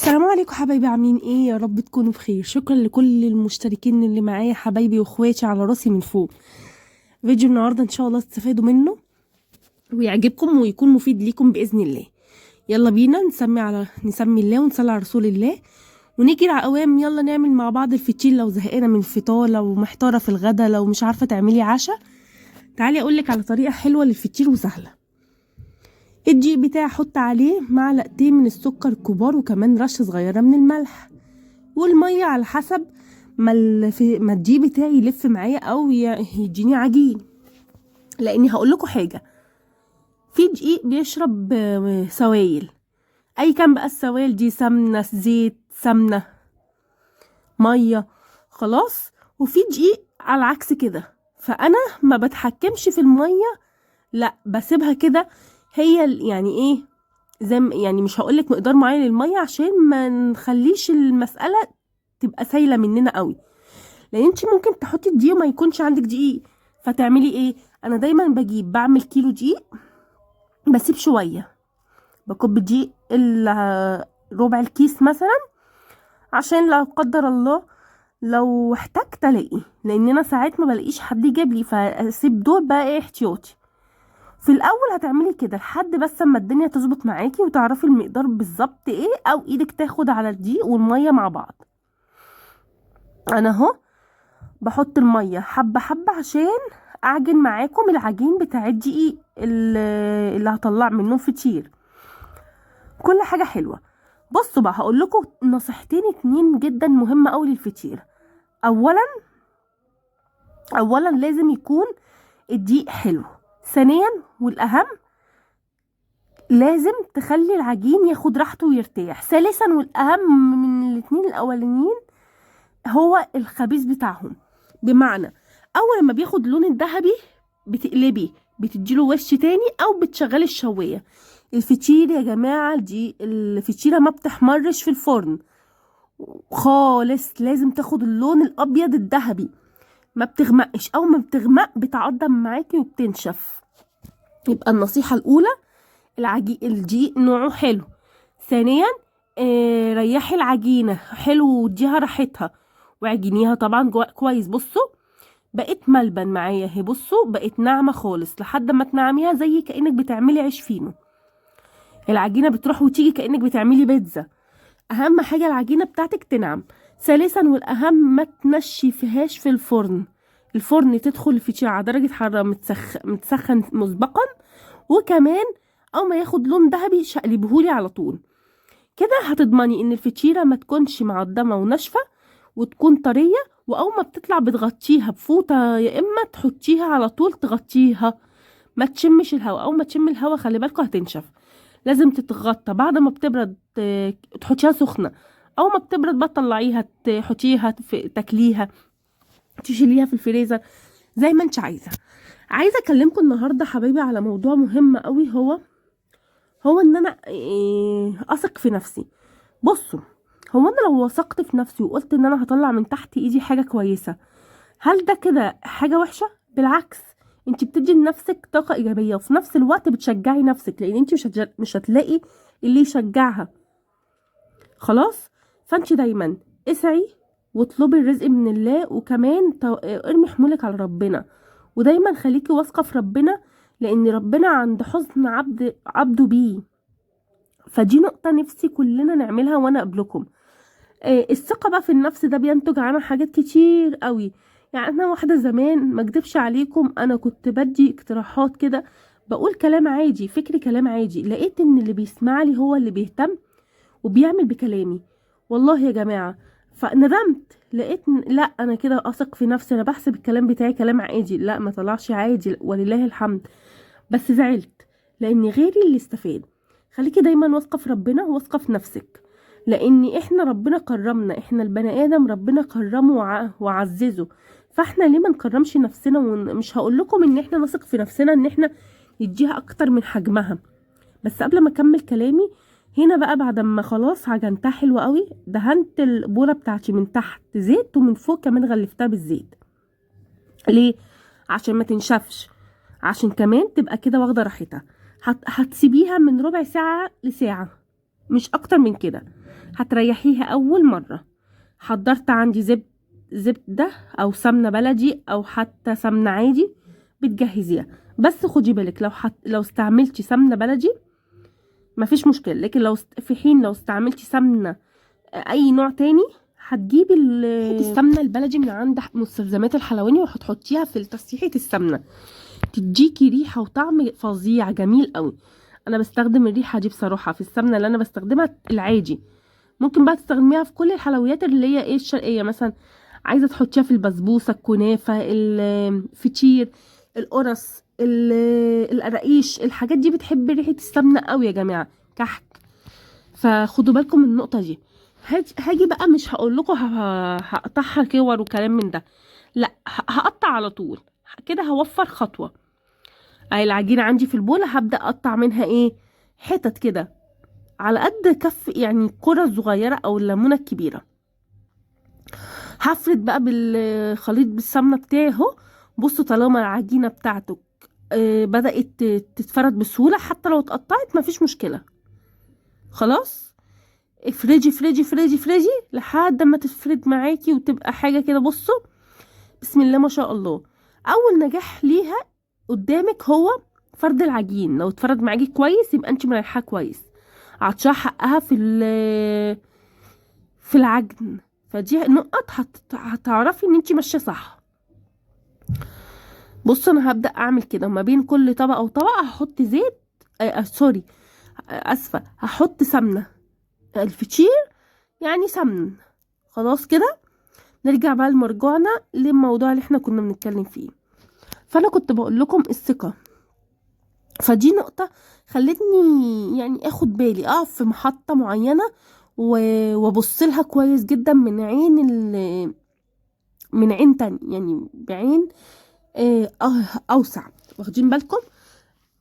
السلام عليكم حبايبي، عاملين ايه؟ يا رب تكونوا بخير. شكرا لكل المشتركين اللي معايا، حبايبي واخواتي على راسي من فوق. فيديو النهارده ان شاء الله تستفادوا منه ويعجبكم ويكون مفيد ليكم باذن الله. يلا بينا نسمي الله ونصلي على رسول الله ونيجي على قوام. يلا نعمل مع بعض الفطير. لو زهقانه من الفطار، لو محتاره في الغدا، لو مش عارفه تعملي عشاء، تعالي اقولك على طريقه حلوه للفطير وسهله. الدقيق بتاعي احط عليه معلقتين من السكر الكبار وكمان رشه صغيره من الملح والميه على حسب ما الدقيق بتاعي يلف معايا او يديني عجين. لاني هقول لكم حاجه، في دقيق بيشرب سوائل، اي كان بقى السوائل دي، سمنه، زيت، سمنه، ميه، خلاص. وفي دقيق على العكس كده، فانا ما بتحكمش في الميه، لا بسيبها كده. هي يعني ايه، يعني مش هقولك مقدار معين للميه عشان ما نخليش المساله تبقى سايله مننا قوي، لان انت ممكن تحطي الدقيق وما يكونش عندك دقيق. فتعملي ايه؟ انا دايما بعمل كيلو دقيق، بسيب شويه، بكب دقيق ربع الكيس مثلا، عشان لا قدر الله لو احتجت الاقي، لان انا ساعات ما بلاقيش حد يجيب لي، فاسيب دول بقى ايه احتياطي. في الاول هتعملي كده لحد بس اما الدنيا تظبط معاكي وتعرفي المقدار بالظبط ايه، او ايدك تاخد على الدقيق والميه مع بعض. انا اهو بحط الميه حبه حبه عشان اعجن معاكم العجين بتاع الدقيق اللي هطلع منه فطير. كل حاجه حلوه. بصوا بقى، هقول لكم نصيحتين اتنين جدا مهمه قوي للفطير. اولا لازم يكون الدقيق حلو. ثانيا والاهم، لازم تخلي العجين ياخد راحته ويرتاح. ثالثا والاهم من الاتنين الاولانيين، هو الخبيز بتاعهم. بمعنى، اول ما بياخد لون الذهبي بتقلبي، بتديله وش تاني او بتشغلي الشوايه. الفطير يا جماعه، دي الفطيره ما بتحمرش في الفرن خالص، لازم تاخد اللون الابيض الذهبي، ما بتغمقش، او ما بتغمق بتعضم معاكي وبتنشف. يبقى النصيحه الاولى، الدقيق نوعه حلو. ثانيا، ريحي العجينه حلو واديها راحتها وعجنيها طبعا كويس. بصوا بقت ملبن معايا اهي، بصوا بقت ناعمه خالص، لحد ما تنعميها زي كانك بتعملي عيش فينو. العجينه بتروح وتيجي كانك بتعملي بيتزا. اهم حاجه العجينه بتاعتك تنعم. ثالثا والاهم، ما تنشفيهاش في الفرن. الفرن تدخل الفطيره على درجه حراره متسخن مسبقا، وكمان او ما ياخد لون ذهبي شقلبهولي على طول. كده هتضمني ان الفطيره ما تكونش معضمه وناشفه، وتكون طريه. واول ما بتطلع بتغطيها بفوطه، يا اما تحطيها على طول تغطيها ما تشمش الهواء. اول ما تشم الهواء خلي بالكوا هتنشف. لازم تتغطى. بعد ما بتبرد تحطيها سخنه، اول ما بتبرد بقى تطلعيها، تحطيها تاكليها، تشيليها في الفريزر زي ما انت عايزه اكلمكم النهارده حبايبي على موضوع مهم قوي، هو ان انا اثق في نفسي. بصوا، هو انا لو وثقت في نفسي وقلت ان انا هطلع من تحت ايدي حاجه كويسه، هل ده كده حاجه وحشه؟ بالعكس، انت بتدي لنفسك طاقه ايجابيه، وفي نفس الوقت بتشجعي نفسك، لان انت مش هتلاقي اللي يشجعها. خلاص. فانت دايما اسعي واطلبي الرزق من الله، وكمان ارمي حمولك على ربنا، ودايما خليكي واثقه في ربنا، لان ربنا عند حسن عبده بيه. فدي نقطه نفسي كلنا نعملها وانا قبلكم. الثقه بقى في النفس ده بينتج عنها حاجات كتير قوي. يعني انا واحده زمان، ما اكدبش عليكم، انا كنت بدي اقتراحات كده، بقول كلام عادي، فكري كلام عادي، لقيت ان اللي بيسمع لي هو اللي بيهتم وبيعمل بكلامي. والله يا جماعه، فندمت، لقيت لا، انا كده اثق في نفسي، انا بحسب الكلام بتاعي كلام عادي، لا ما طلعش عادي ولله الحمد. بس زعلت، لان غيري اللي استفاد. خليكي دايما واثقه في ربنا وواثقه في نفسك، لان احنا ربنا كرمنا، احنا البني ادم ربنا كرمه وعززه. فاحنا ليه ما نكرمش نفسنا؟ ومش هقول لكم ان احنا نثق في نفسنا ان احنا نديها اكتر من حجمها. بس قبل ما اكمل كلامي، هنا بقى بعد ما خلاص عجنتها حلوه قوي، دهنت البوله بتاعتي من تحت زيت ومن فوق كمان غلفتها بالزيت. ليه؟ عشان ما تنشفش، عشان كمان تبقى كده واخده راحتها. هتسيبيها من ربع ساعه لساعه، مش اكتر من كده. هتريحيها اول مره. حضرت عندي زبده او سمنه بلدي او حتى سمنه عادي بتجهزيها. بس خدي بالك لو استعملتي سمنه بلدي مفيش مشكله، لكن في حين لو استعملتي سمنه اي نوع تاني هتجيبي السمنه البلدي من عند مستلزمات الحلواني وهتحطيها في تسييحه السمنه، تديكي ريحه وطعم فظيع جميل قوي. انا بستخدم الريحه دي بصراحه في السمنه اللي انا بستخدمها العادي. ممكن بقى تستخدميها في كل الحلويات اللي هي ايه الشرقيه، مثلا عايزه تحطيها في البسبوسه، الكنافه، الفطير، القرص، القراقيش، الحاجات دي بتحب ريحه السمنه قوي يا جماعه، كحك. فخدوا بالكم من النقطه دي. هاجي بقى مش هقول لكم هقطعها كور وكلام من ده، لا هقطع على طول كده، هوفر خطوه. العجينه عندي في البوله، هبدا اقطع منها ايه حتت كده على قد كف، يعني كرة صغيرة او الليمونة الكبيرة. هفرد بقى بالخليط بالسمنة بتاعي اهو. بصوا طالما العجينة بتاعتك بدأت تتفرد بسهولة، حتى لو اتقطعت مفيش مشكلة. خلاص افرجي فرجي فرجي فرجي لحد ما تفرد معاكي وتبقى حاجة كده. بصوا بسم الله ما شاء الله. اول نجاح ليها قدامك هو فرد العجين. لو اتفرد معاكي كويس يبقى انت مريحاه كويس، عطشاه حقها في العجن. فدي نقط هتعرفي ان انت ماشيه صح. بص انا هبدا اعمل كده ما بين كل طبقه وطبقه هحط زيت، سوري اسفه، هحط سمنه الفطير يعني سمن. خلاص كده نرجع بقى لمرجوعنا للموضوع اللي احنا كنا بنتكلم فيه. فانا كنت بقول لكم الثقه، فدي نقطه خلتني يعني اخد بالي اقف في محطه معينه وابص لها كويس جدا من عين تاني، يعني بعين اوسع. واخدين بالكم؟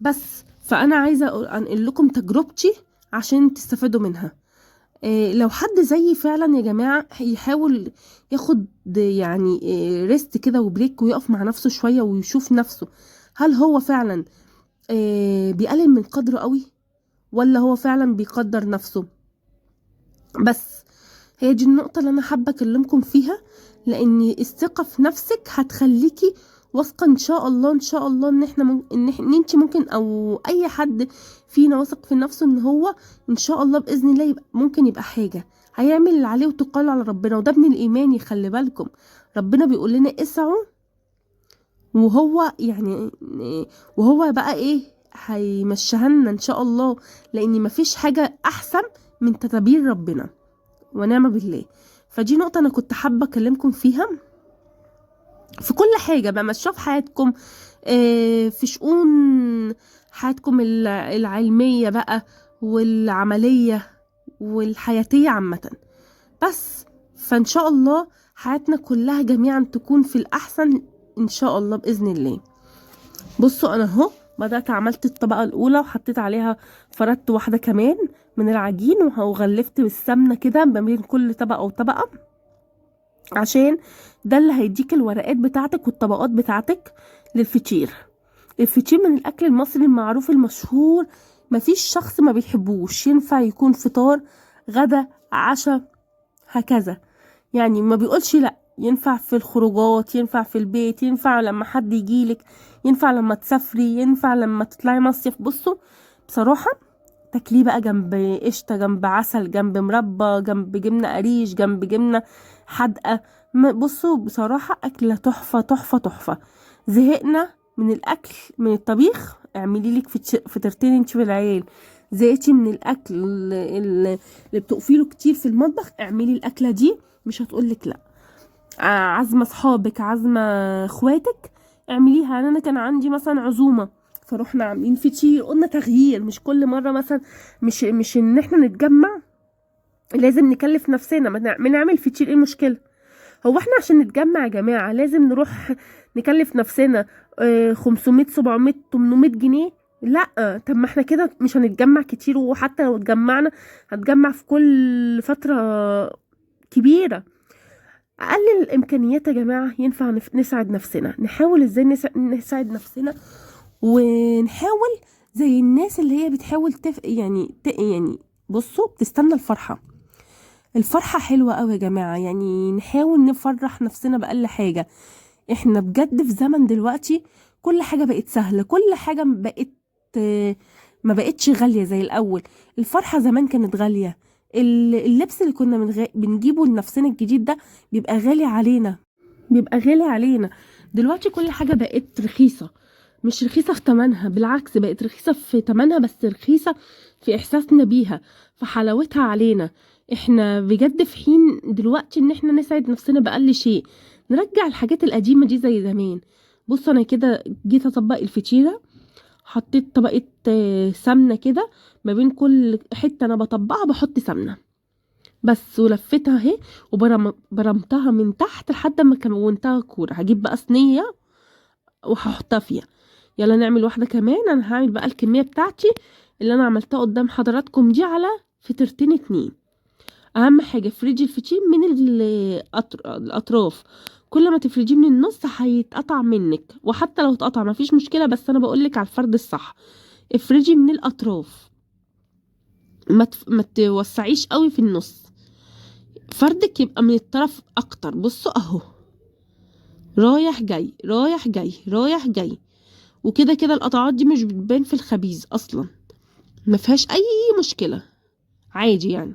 بس فانا عايزه انقل لكم تجربتي عشان تستفادوا منها. لو حد زيي فعلا يا جماعه يحاول ياخد يعني ريست كده وبريك، ويقف مع نفسه شويه ويشوف نفسه هل هو فعلا بيقلل من قدره قوي ولا هو فعلا بيقدر نفسه. بس هي دي النقطة اللي أنا حابة أكلمكم فيها، لأن الثقة في نفسك هتخليكي واثقة إن شاء الله إن شاء الله إن أنت ممكن، أو أي حد فينا واثق في نفسه إن هو إن شاء الله بإذن الله ممكن يبقى حاجة، هيعمل اللي عليه وتقال على ربنا. وده من الإيمان، يخلي بالكم ربنا بيقول لنا اسعوا، وهو بقى إيه هيمشيها لنا إن شاء الله، لأن مفيش حاجة أحسن من تدابير ربنا ونعم بالله. فدي نقطة أنا كنت حابة أكلمكم فيها في كل حاجة بقى ماشية في حياتكم، في شؤون حياتكم العلمية بقى والعملية والحياتية عامة. بس فإن شاء الله حياتنا كلها جميعا تكون في الأحسن إن شاء الله بإذن الله. بصوا أنا اهو بدأت عملت الطبقة الأولى وحطيت عليها فردت واحدة كمان من العجين، وغلفت بالسمنة كده ما بين كل طبقة وطبقة، عشان ده اللي هيديك الورقات بتاعتك والطبقات بتاعتك للفطير. الفطير من الأكل المصري المعروف المشهور، مفيش شخص ما بيحبوش. ينفع يكون فطار غدا عشاء هكذا، يعني ما بيقولش لأ. ينفع في الخروجات، ينفع في البيت، ينفع لما حد يجيلك، ينفع لما تسافري، ينفع لما تطلعي مصيف. بصوا بصراحة تاكليه بقى جنب قشطة، جنب عسل، جنب مربى، جنب جبنة قريش، جنب جبنة حادقة. بصوا بصراحة أكلة تحفة تحفة تحفة. زهقنا من الأكل من الطبيخ، اعملي لك فطيرتين انت والعيال. زهقتي من الأكل اللي بتقفيله كتير في المطبخ، اعملي الأكلة دي مش هتقولك لأ. عزمة صحابك، عزمة اخواتك، اعمليها. يعني انا كان عندي مثلا عزومة فروحنا عاملين فطير، قلنا تغيير، مش كل مرة مثلا مش ان احنا نتجمع لازم نكلف نفسنا ما نعمل فطير. ايه المشكلة؟ هو احنا عشان نتجمع يا جماعة لازم نروح نكلف نفسنا 500 700 800 جنيه؟ لا. طب ما احنا كده مش هنتجمع كتير، وحتى لو اتجمعنا هتجمع في كل فترة كبيرة. اقلل الامكانيات يا جماعه. ينفع نساعد نفسنا، نحاول ازاي نساعد نفسنا، ونحاول زي الناس اللي هي بتحاول يعني بصوا بتستنى الفرحه. الفرحة حلوة قوي يا جماعة، يعني نحاول نفرح نفسنا بأقل حاجة. احنا بجد في زمن دلوقتي كل حاجة بقت سهلة، كل حاجة بقت ما بقتش غالية زي الأول. الفرحة زمان كانت غالية، اللبس اللي كنا بنجيبه لنفسنا الجديد ده بيبقى غالي علينا، بيبقى غالي علينا. دلوقتي كل حاجة بقت رخيصة، مش رخيصة في تمنها، بالعكس بقت رخيصة في تمنها، بس رخيصة في إحساسنا بيها، في حلاوتها علينا. احنا بجد في حين دلوقتي ان احنا نسعد نفسنا بأقل شيء، نرجع الحاجات القديمة دي زي زمان. بص انا كده جيت اطبق الفطيرة، حطيت طبقة سمنة كده، ما بين كل حتة انا بطبقها بحط سمنة بس، ولفتها اهي وبرمتها من تحت لحد ما كونتها كورة. هجيب بقى صينية وهحطها فيها. يلا نعمل واحدة كمان. انا هعمل بقى الكمية بتاعتي اللي انا عملتها قدام حضراتكم دي على فطيرتين 2. اهم حاجة افرجي الفطير من الاطراف، كل ما تفرجيه من النص هيتقطع منك، وحتى لو اتقطع مفيش مشكلة، بس انا بقولك على الفرد الصح. افرجي من الاطراف، ما توسعيش قوي في النص، فردك يبقى من الطرف اكتر. بصوا اهو، رايح جاي رايح جاي رايح جاي، وكده كده القطعات دي مش بتبان في الخبيز اصلا، ما فيهاش اي مشكلة، عادي يعني.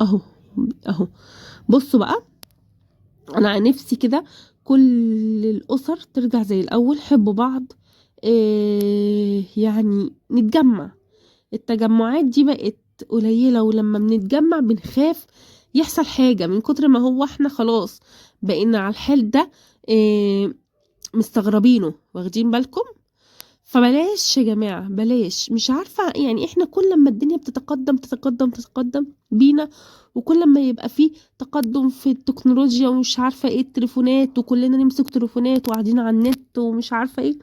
اهو اهو. بصوا بقى، انا عن نفسي كده كل الاسر ترجع زي الاول، حبوا بعض، إيه يعني نتجمع. التجمعات دي بقت قليلة، ولما بنتجمع بنخاف يحصل حاجة من كتر ما هو احنا خلاص بقينا على الحال ده، إيه، مستغربينه، واخدين بالكم؟ فبلاش يا جماعة، بلاش. مش عارفة يعني، احنا كل ما الدنيا بتتقدم تتقدم تتقدم بينا، وكل ما يبقى فيه تقدم في التكنولوجيا ومش عارفة ايه، التليفونات، وكلنا نمسك تليفونات وقاعدين على النت ومش عارفة ايه،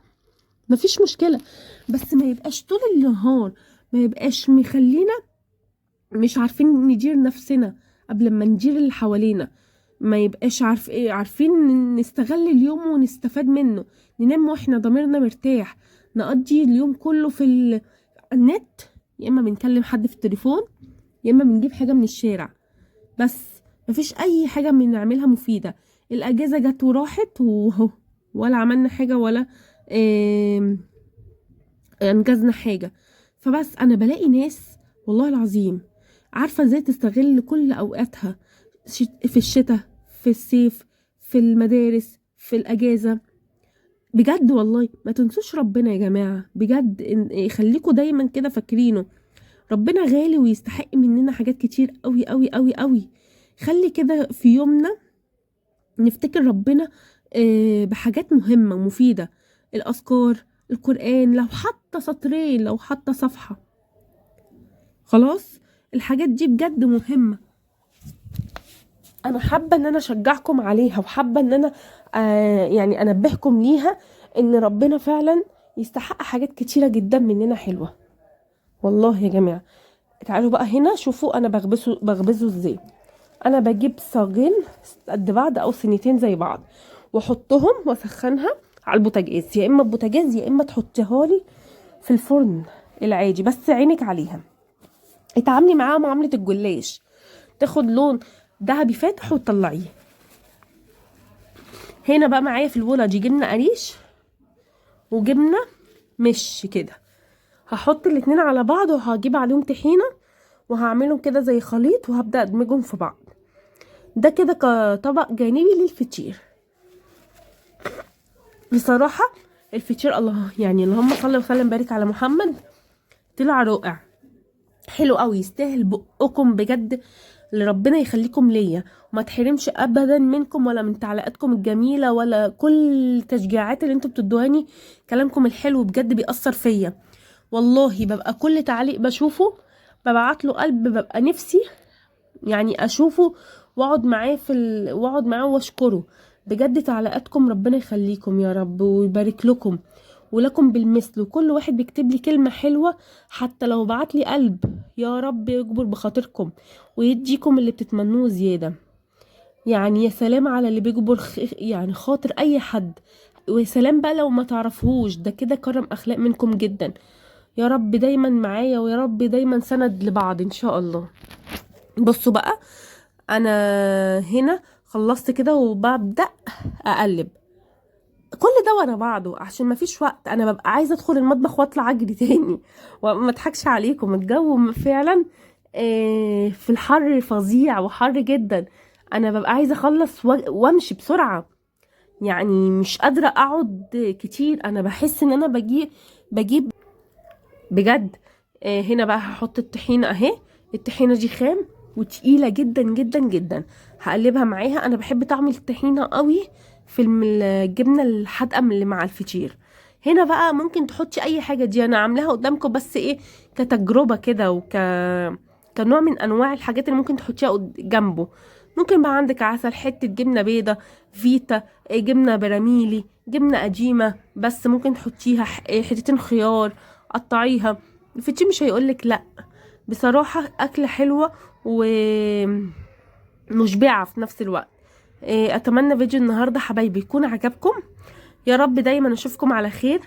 مفيش مشكلة، بس ما يبقاش طول النهار، ما يبقاش مخلينا مش عارفين ندير نفسنا قبل ما ندير اللي حوالينا، ما يبقاش عارفين نستغل اليوم ونستفاد منه، ننام واحنا ضميرنا مرتاح، نقضي اليوم كله في النت، يا اما بنكلم حد في التليفون، يا اما بنجيب حاجة من الشارع، بس مفيش اي حاجة بنعملها مفيدة. الاجازة جت وراحت وهو، ولا عملنا حاجة ولا انجزنا حاجة. فبس انا بلاقي ناس والله العظيم عارفة ازاي تستغل كل اوقاتها، في الشتاء، في الصيف، في المدارس، في الاجازة. بجد والله ما تنسوش ربنا يا جماعة، بجد خليكوا دايما كده فاكرينه، ربنا غالي ويستحق مننا حاجات كتير قوي قوي قوي قوي. خلي كده في يومنا نفتكر ربنا بحاجات مهمة مفيدة، الأذكار، القرآن، لو حتى سطرين، لو حتى صفحة، خلاص الحاجات دي بجد مهمة. أنا حابة إن أنا أشجعكم عليها، وحابة إن أنا يعني أنبهكم ليها، إن ربنا فعلا يستحق حاجات كتيرة جدا مننا حلوة والله يا جماعة. تعالوا بقى هنا شوفوا أنا بخبزه إزاي. انا بجيب صاجين قد بعض او صينيتين زي بعض، واحطهم واسخنها على البوتاجاز، يا اما البوتاجاز يا اما تحطيها لي في الفرن العادي، بس عينك عليها، اتعاملي معاها معامله الجلاش، تاخد لون دهبي فاتح وتطلعيه. هنا بقى معايا في البوله دي جبنه قريش وجبنه مش كده، هحط الاتنين على بعض وهجيب عليهم طحينه وهعملهم كده زي خليط، وهبدا ادمجهم في بعض. ده كده كطبق جانبي للفطير. بصراحة الفطير الله يعني، اللهم صل وسلم بارك على محمد، طلع رائع، حلو قوي، يستاهل بقكم بجد. اللي ربنا يخليكم ليا، وما تحرمش ابدا منكم ولا من تعليقاتكم الجميلة ولا كل التشجيعات اللي انتوا بتدوهاني، كلامكم الحلو بجد بيأثر فيا والله. ببقى كل تعليق بشوفه ببعت له قلب، ببقى نفسي يعني اشوفه واقعد معاه واقعد معاه واشكره بجد. تعليقاتكم ربنا يخليكم يا رب ويبارك لكم ولكم بالمثل، وكل واحد بيكتب لي كلمة حلوة حتى لو بعت لي قلب، يا رب يجبر بخاطركم ويديكم اللي بتتمنوه زيادة. يعني يا سلام على اللي بيجبر يعني خاطر اي حد، ويا سلام بقى لو ما تعرفهوش، ده كده كرم اخلاق منكم جدا. يا رب دايما معايا، ويا رب دايما سند لبعض ان شاء الله. بصوا بقى، انا هنا خلصت كده وببدأ اقلب كل ده ورا بعضه عشان مفيش وقت. انا ببقى عايزه ادخل المطبخ واطلع اجري تاني وما اضحكش عليكم، الجو فعلا في الحر فظيع وحر جدا. انا ببقى عايزه اخلص وامشي بسرعه، يعني مش قادره اقعد كتير. انا بحس ان انا بجيب بجد. هنا بقى هحط الطحينه اهي. الطحينه دي خام وتقيله جدا جدا جدا. هقلبها معاها. انا بحب طعم الطحينه قوي في الجبنه الحادقه من اللي مع الفطير. هنا بقى ممكن تحطي اي حاجه، دي انا عاملاها قدامكم بس ايه كتجربه كده كنوع من انواع الحاجات اللي ممكن تحطيها جنبه. ممكن بقى عندك عسل، حته جبنه بيضه، فيتا، جبنه براميلي، جبنه قديمه، بس ممكن تحطيها حتتين خيار قطعيها. الفطير مش هيقولك لا. بصراحة أكلة حلوة ومشبعة في نفس الوقت. أتمنى فيديو النهاردة حبايبي يكون عجبكم. يا رب دايما أشوفكم على خير.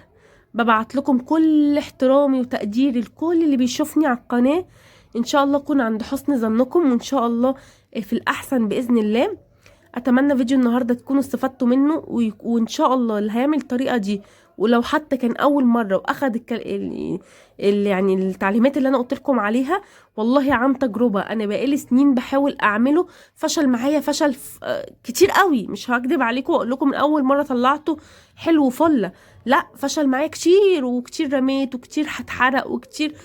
ببعت لكم كل احترامي وتقديري لكل اللي بيشوفني على القناة. إن شاء الله أكون عند حسن ظنكم، وإن شاء الله في الأحسن بإذن الله. اتمنى فيديو النهارده تكونوا استفدتوا منه، وان شاء الله اللي هيعمل الطريقه دي ولو حتى كان اول مره واخد يعني التعليمات اللي انا قلت لكم عليها، والله عن تجربه انا بقالي سنين بحاول اعمله. فشل معايا فشل كتير قوي، مش هكدب عليكم واقول لكم من اول مره طلعته حلو فله. لا، فشل معايا كتير وكتير رميت وكتير هتحرق وكتير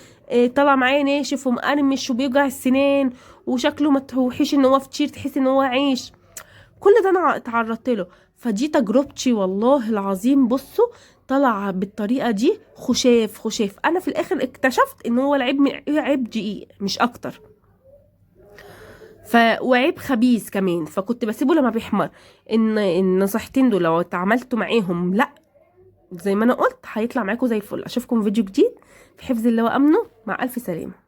طلع معايا ناشف ومقرمش وبيوجع السنان وشكله ما تروحيش ان هو فطير، تحسي ان هو عيش. كل ده انا اتعرضت له. فدي تجربتي والله العظيم. بصوا، طلع بالطريقه دي خشاف خشاف. انا في الاخر اكتشفت ان هو عيب دقيق مش اكتر. وعيب خبيث كمان، فكنت بسيبه لما بيحمر. النصيحتين دول لو اتعاملتوا معاهم لا زي ما انا قلت هيطلع معاكم زي الفل. اشوفكم في فيديو جديد في حفظ الله وامنه. مع الف سلامه.